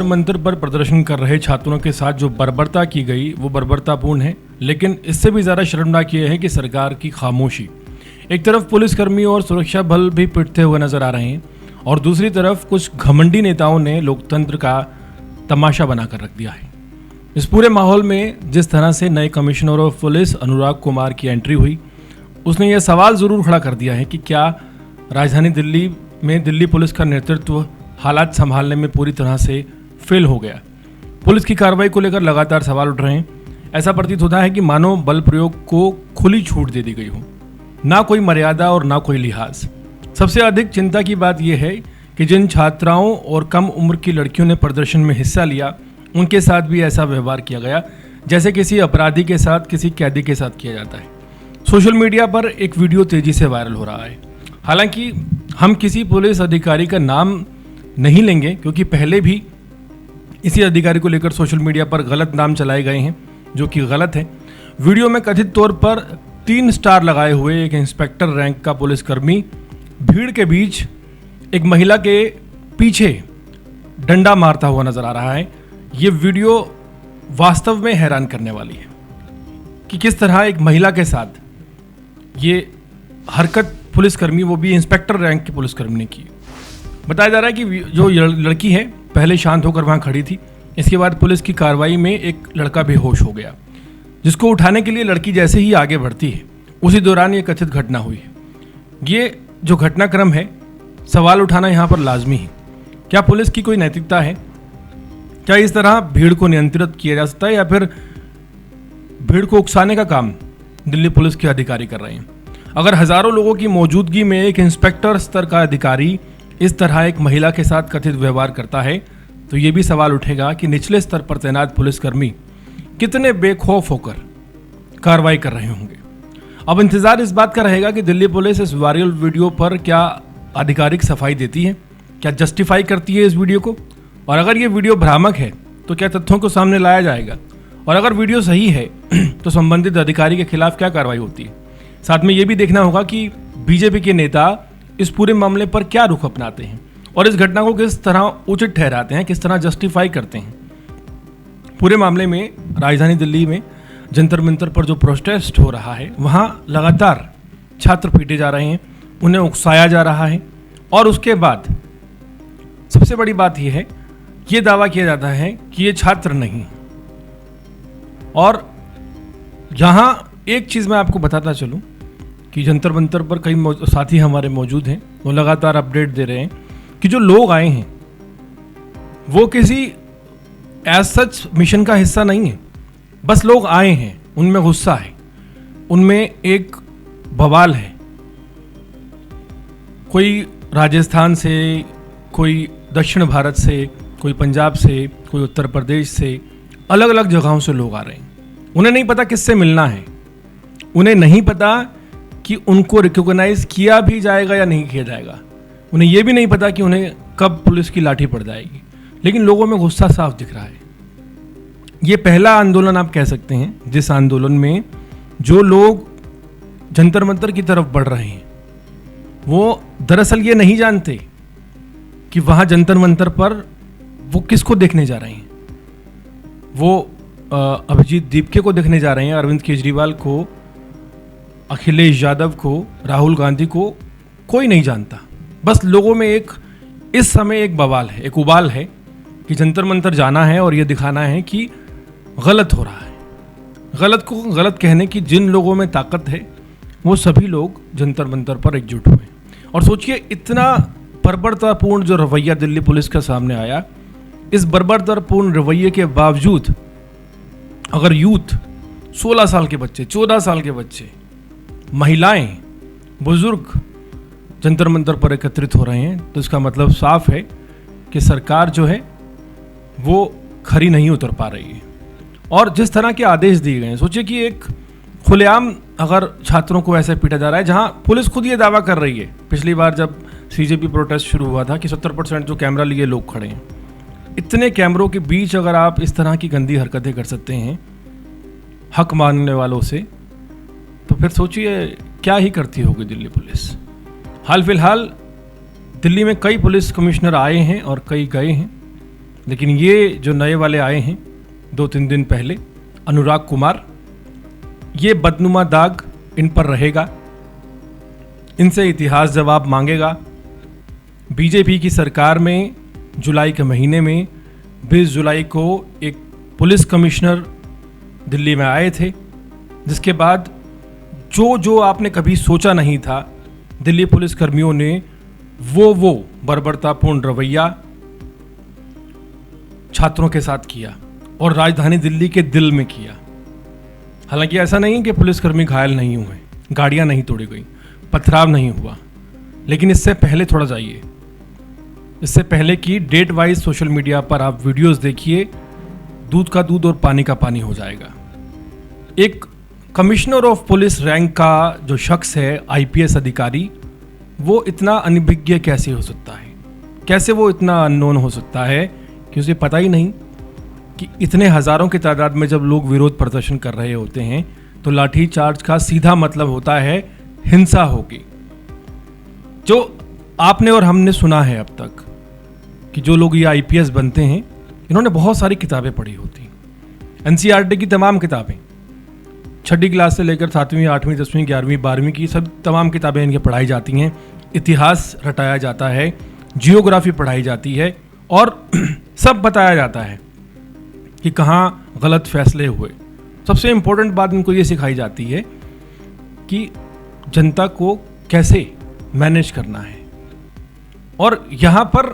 जंतर मंतर पर प्रदर्शन कर रहे छात्रों के साथ जो बर्बरता की गई वो बर्बरतापूर्ण है, लेकिन इससे भी ज़्यादा शर्मनाक ये है कि सरकार की खामोशी। एक तरफ पुलिसकर्मी और सुरक्षा बल भी पिटते हुए नजर आ रहे हैं और दूसरी तरफ कुछ घमंडी नेताओं ने लोकतंत्र का तमाशा बनाकर रख दिया है। इस पूरे माहौल में जिस तरह से नए कमिश्नर ऑफ पुलिस अनुराग कुमार की एंट्री हुई, उसने यह सवाल ज़रूर खड़ा कर दिया है कि क्या राजधानी दिल्ली में दिल्ली पुलिस का नेतृत्व हालात संभालने में पूरी तरह से फेल हो गया। पुलिस की कार्रवाई को लेकर लगातार सवाल उठ रहे हैं। ऐसा प्रतीत होता है कि मानो बल प्रयोग को खुली छूट दे दी गई हो, ना कोई मर्यादा और ना कोई लिहाज। सबसे अधिक चिंता की बात यह है कि जिन छात्राओं और कम उम्र की लड़कियों ने प्रदर्शन में हिस्सा लिया, उनके साथ भी ऐसा व्यवहार किया गया जैसे किसी अपराधी के साथ किसी कैदी के साथ किया जाता है। सोशल मीडिया पर एक वीडियो तेजी से वायरल हो रहा है। हालांकि हम किसी पुलिस अधिकारी का नाम नहीं लेंगे, क्योंकि पहले भी इसी अधिकारी को लेकर सोशल मीडिया पर गलत नाम चलाए गए हैं, जो कि गलत है। वीडियो में कथित तौर पर 3 स्टार लगाए हुए एक इंस्पेक्टर रैंक का पुलिसकर्मी भीड़ के बीच एक महिला के पीछे डंडा मारता हुआ नजर आ रहा है। ये वीडियो वास्तव में हैरान करने वाली है कि किस तरह एक महिला के साथ ये हरकत पुलिसकर्मी, वो भी इंस्पेक्टर रैंक के पुलिसकर्मी ने की। बताया जा रहा है कि जो लड़की है पहले शांत होकर वहां खड़ी थी। इसके बाद पुलिस की कार्रवाई में एक लड़का बेहोश हो गया, जिसको उठाने के लिए लड़की जैसे ही आगे बढ़ती है, उसी दौरान ये कथित घटना हुई है। ये जो घटनाक्रम है, सवाल उठाना यहाँ पर लाजमी है। क्या पुलिस की कोई नैतिकता है? क्या इस तरह भीड़ को नियंत्रित किया जा सकता है, या फिर भीड़ को उकसाने का काम दिल्ली पुलिस के अधिकारी कर रहे हैं? अगर हजारों लोगों की मौजूदगी में एक इंस्पेक्टर स्तर का अधिकारी इस तरह एक महिला के साथ कथित व्यवहार करता है, तो ये भी सवाल उठेगा कि निचले स्तर पर तैनात पुलिसकर्मी कितने बेखौफ होकर कार्रवाई कर रहे होंगे। अब इंतजार इस बात का रहेगा कि दिल्ली पुलिस इस वायरल वीडियो पर क्या आधिकारिक सफाई देती है, क्या जस्टिफाई करती है इस वीडियो को, और अगर ये वीडियो भ्रामक है तो क्या तथ्यों को सामने लाया जाएगा, और अगर वीडियो सही है तो संबंधित अधिकारी के खिलाफ क्या कार्रवाई होती है। साथ में ये भी देखना होगा कि बीजेपी के नेता इस पूरे मामले पर क्या रुख अपनाते हैं और इस घटना को किस तरह उचित ठहराते हैं, किस तरह जस्टिफाई करते हैं। पूरे मामले में राजधानी दिल्ली में जंतर मंतर पर जो प्रोटेस्ट हो रहा है, वहाँ लगातार छात्र पीटे जा रहे हैं, उन्हें उकसाया जा रहा है, और उसके बाद सबसे बड़ी बात यह है, ये दावा किया जाता है कि ये छात्र नहीं। और यहाँ एक चीज़ मैं आपको बताता चलूँ कि जंतर मंतर पर कई साथी हमारे मौजूद हैं, वो लगातार अपडेट दे रहे हैं कि जो लोग आए हैं वो किसी एज सच मिशन का हिस्सा नहीं है। बस लोग आए हैं, उनमें गुस्सा है, उनमें एक बवाल है। कोई राजस्थान से, कोई दक्षिण भारत से, कोई पंजाब से, कोई उत्तर प्रदेश से, अलग अलग जगहों से लोग आ रहे हैं। उन्हें नहीं पता किससे मिलना है, उन्हें नहीं पता कि उनको रिकॉग्नाइज किया भी जाएगा या नहीं किया जाएगा, उन्हें यह भी नहीं पता कि उन्हें कब पुलिस की लाठी पड़ जाएगी। लेकिन लोगों में गुस्सा साफ दिख रहा है। ये पहला आंदोलन आप कह सकते हैं जिस आंदोलन में जो लोग जंतर मंतर की तरफ बढ़ रहे हैं, वो दरअसल ये नहीं जानते कि वहाँ जंतर मंतर पर वो किसको देखने जा रहे हैं। वो अभिजीत दीपके को देखने जा रहे हैं, अरविंद केजरीवाल को, अखिलेश यादव को, राहुल गांधी को कोई नहीं जानता। बस लोगों में इस समय एक बवाल है, एक उबाल है कि जंतर मंतर जाना है और ये दिखाना है कि गलत हो रहा है। गलत को गलत कहने की जिन लोगों में ताकत है, वो सभी लोग जंतर मंतर पर एकजुट हुए। और सोचिए, इतना बर्बरतापूर्ण जो रवैया दिल्ली पुलिस का सामने आया, इस बर्बरतापूर्ण रवैये के बावजूद अगर यूथ, 16 साल के बच्चे, 14 साल के बच्चे, महिलाएं, बुजुर्ग जंतर मंतर पर एकत्रित हो रहे हैं, तो इसका मतलब साफ है कि सरकार जो है वो खरी नहीं उतर पा रही है। और जिस तरह के आदेश दिए गए हैं, सोचिए कि एक खुलेआम अगर छात्रों को ऐसे पीटा जा रहा है, जहां पुलिस खुद ये दावा कर रही है, पिछली बार जब सीजेपी प्रोटेस्ट शुरू हुआ था, कि 70% जो कैमरा लिए लोग खड़े हैं। इतने कैमरों के बीच अगर आप इस तरह की गंदी हरकतें कर सकते हैं हक मांगने वालों से, तो फिर सोचिए क्या ही करती होगी दिल्ली पुलिस। हाल फिलहाल दिल्ली में कई पुलिस कमिश्नर आए हैं और कई गए हैं, लेकिन ये जो नए वाले आए हैं 2-3 दिन पहले, अनुराग कुमार, ये बदनुमा दाग इन पर रहेगा। इनसे इतिहास जवाब मांगेगा। बीजेपी की सरकार में जुलाई के महीने में 20 जुलाई को एक पुलिस कमिश्नर दिल्ली में आए थे, जिसके बाद जो आपने कभी सोचा नहीं था, दिल्ली पुलिस कर्मियों ने वो बर्बरतापूर्ण रवैया छात्रों के साथ किया और राजधानी दिल्ली के दिल में किया। हालांकि ऐसा नहीं कि पुलिसकर्मी घायल नहीं हुए, गाड़ियां नहीं तोड़ी गई, पथराव नहीं हुआ, लेकिन इससे पहले थोड़ा जाइए। इससे पहले की डेट वाइज सोशल मीडिया पर आप वीडियोस देखिए, दूध का दूध और पानी का पानी हो जाएगा। एक कमिश्नर ऑफ पुलिस रैंक का जो शख्स है, आईपीएस अधिकारी, वो इतना अनभिज्ञ कैसे हो सकता है? कैसे वो इतना अननोन हो सकता है कि उसे पता ही नहीं कि इतने हज़ारों की तादाद में जब लोग विरोध प्रदर्शन कर रहे होते हैं तो लाठी चार्ज का सीधा मतलब होता है हिंसा होगी। जो आपने और हमने सुना है अब तक कि जो लोग ये आईपीएस बनते हैं, इन्होंने बहुत सारी किताबें पढ़ी होती, एनसीईआरटी की तमाम किताबें, 6ठी क्लास से लेकर 7वीं 8वीं 10वीं 11वीं 12वीं की सब तमाम किताबें इनके पढ़ाई जाती हैं। इतिहास रटाया जाता है, जियोग्राफी पढ़ाई जाती है और सब बताया जाता है कि कहाँ गलत फैसले हुए। सबसे इम्पोर्टेंट बात इनको ये सिखाई जाती है कि जनता को कैसे मैनेज करना है। और यहाँ पर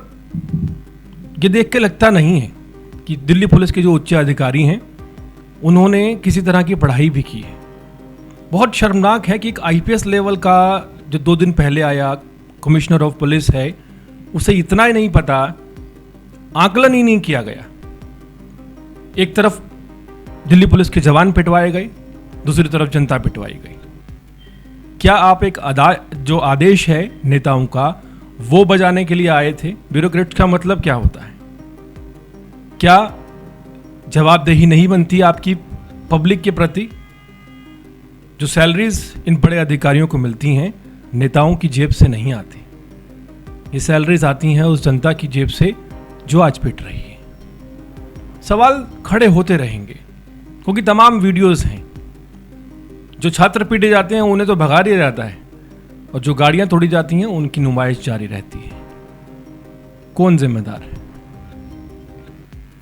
ये देख के लगता नहीं है कि दिल्ली पुलिस के जो उच्च अधिकारी हैं उन्होंने किसी तरह की पढ़ाई भी की है। बहुत शर्मनाक है कि एक आईपीएस लेवल का जो 2 दिन पहले आया कमिश्नर ऑफ पुलिस है, उसे इतना ही नहीं पता, आकलन ही नहीं किया गया। एक तरफ दिल्ली पुलिस के जवान पिटवाए गए, दूसरी तरफ जनता पिटवाई गई। क्या आप एक जो आदेश है नेताओं का वो बजाने के लिए आए थे? ब्यूरोक्रेट का मतलब क्या होता है? क्या जवाबदेही नहीं बनती आपकी पब्लिक के प्रति? जो सैलरीज इन बड़े अधिकारियों को मिलती हैं, नेताओं की जेब से नहीं आती। ये सैलरीज आती हैं उस जनता की जेब से जो आज पिट रही है। सवाल खड़े होते रहेंगे क्योंकि तमाम वीडियोस हैं। जो छात्र पीटे जाते हैं उन्हें तो भगा दिया जाता है और जो गाड़ियां तोड़ी जाती हैं उनकी नुमाइश जारी रहती है। कौन जिम्मेदार है?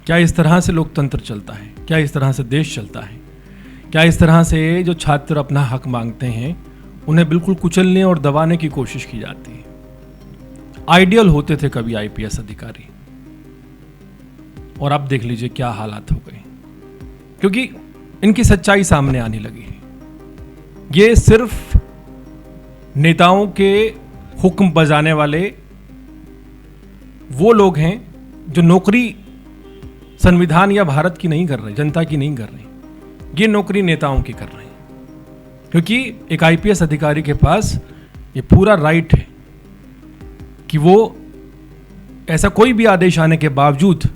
क्या इस तरह से लोकतंत्र चलता है? क्या इस तरह से देश चलता है? क्या इस तरह से जो छात्र अपना हक मांगते हैं उन्हें बिल्कुल कुचलने और दबाने की कोशिश की जाती है? आइडियल होते थे कभी आईपीएस अधिकारी, और अब देख लीजिए क्या हालात हो गए, क्योंकि इनकी सच्चाई सामने आने लगी है। ये सिर्फ नेताओं के हुक्म बजाने वाले वो लोग हैं जो नौकरी संविधान या भारत की नहीं कर रहे, जनता की नहीं कर रहे, ये नौकरी नेताओं की कर रहे हैं। क्योंकि एक आईपीएस अधिकारी के पास ये पूरा राइट है कि वो ऐसा कोई भी आदेश आने के बावजूद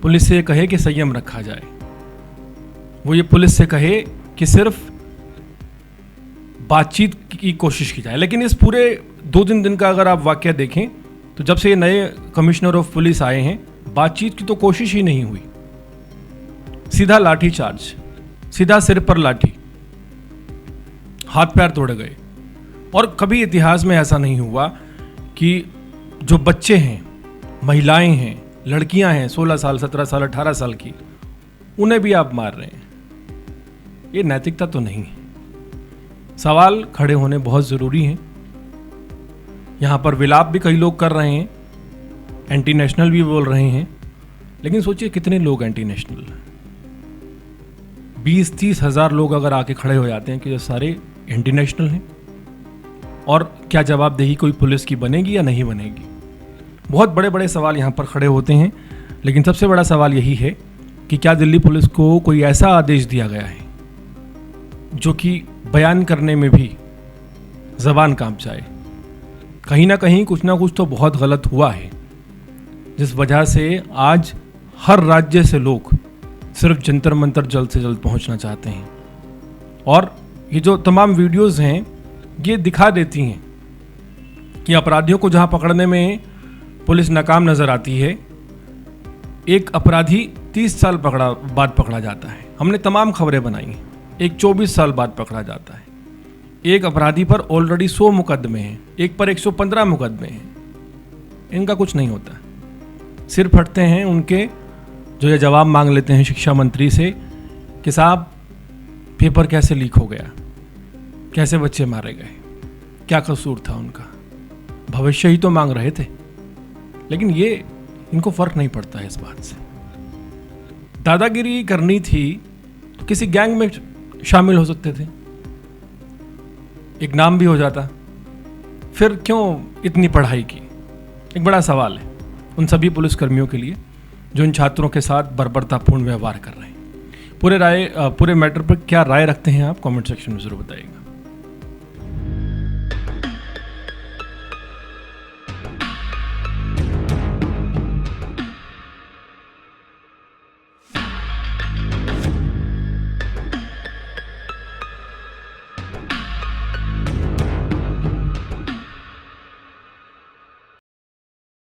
पुलिस से कहे कि संयम रखा जाए। वो ये पुलिस से कहे कि सिर्फ बातचीत की कोशिश की जाए। लेकिन इस पूरे 2-3 दिन का अगर आप वाकया देखें तो जब से ये नए कमिश्नर ऑफ पुलिस आए हैं, बातचीत की तो कोशिश ही नहीं हुई। सीधा लाठी चार्ज, सीधा सिर पर लाठी, हाथ पैर तोड़े गए। और कभी इतिहास में ऐसा नहीं हुआ कि जो बच्चे हैं, महिलाएं हैं, लड़कियां हैं 16 साल 17 साल 18 साल की, उन्हें भी आप मार रहे हैं। ये नैतिकता तो नहीं है। सवाल खड़े होने बहुत ज़रूरी हैं। यहाँ पर विलाप भी कई लोग कर रहे हैं, एंटी नेशनल भी बोल रहे हैं, लेकिन सोचिए कितने लोग एंटी नेशनल हैं। 20-30 हज़ार लोग अगर आके खड़े हो जाते हैं कि ये सारे एंटी नेशनल हैं, और क्या जवाबदेही कोई पुलिस की बनेगी या नहीं बनेगी? बहुत बड़े बड़े सवाल यहाँ पर खड़े होते हैं। लेकिन सबसे बड़ा सवाल यही है कि क्या दिल्ली पुलिस को कोई ऐसा आदेश दिया गया है जो कि बयान करने में भी ज़बान कांप जाए? कहीं ना कहीं कुछ ना कुछ तो बहुत गलत हुआ है, जिस वजह से आज हर राज्य से लोग सिर्फ जंतर मंतर जल्द से जल्द पहुंचना चाहते हैं। और ये जो तमाम वीडियोस हैं ये दिखा देती हैं कि अपराधियों को जहां पकड़ने में पुलिस नाकाम नज़र आती है, एक अपराधी 30 साल बाद पकड़ा जाता है। हमने तमाम खबरें बनाई हैं। एक 24 साल बाद पकड़ा जाता है। एक अपराधी पर ऑलरेडी 100 मुकदमे हैं, एक पर 115 मुकदमे हैं। इनका कुछ नहीं होता। सिर फटते हैं उनके जो ये जवाब मांग लेते हैं शिक्षा मंत्री से कि साहब पेपर कैसे लीक हो गया, कैसे बच्चे मारे गए, क्या कसूर था उनका, भविष्य ही तो मांग रहे थे। लेकिन ये इनको फर्क नहीं पड़ता है इस बात से। दादागिरी करनी थी तो किसी गैंग में शामिल हो सकते थे, एक नाम भी हो जाता। फिर क्यों इतनी पढ़ाई की? एक बड़ा सवाल है उन सभी पुलिसकर्मियों के लिए जो इन छात्रों के साथ बर्बरतापूर्ण व्यवहार कर रहे हैं। पूरे मैटर पर क्या राय रखते हैं आप? कमेंट सेक्शन में जरूर बताइएगा।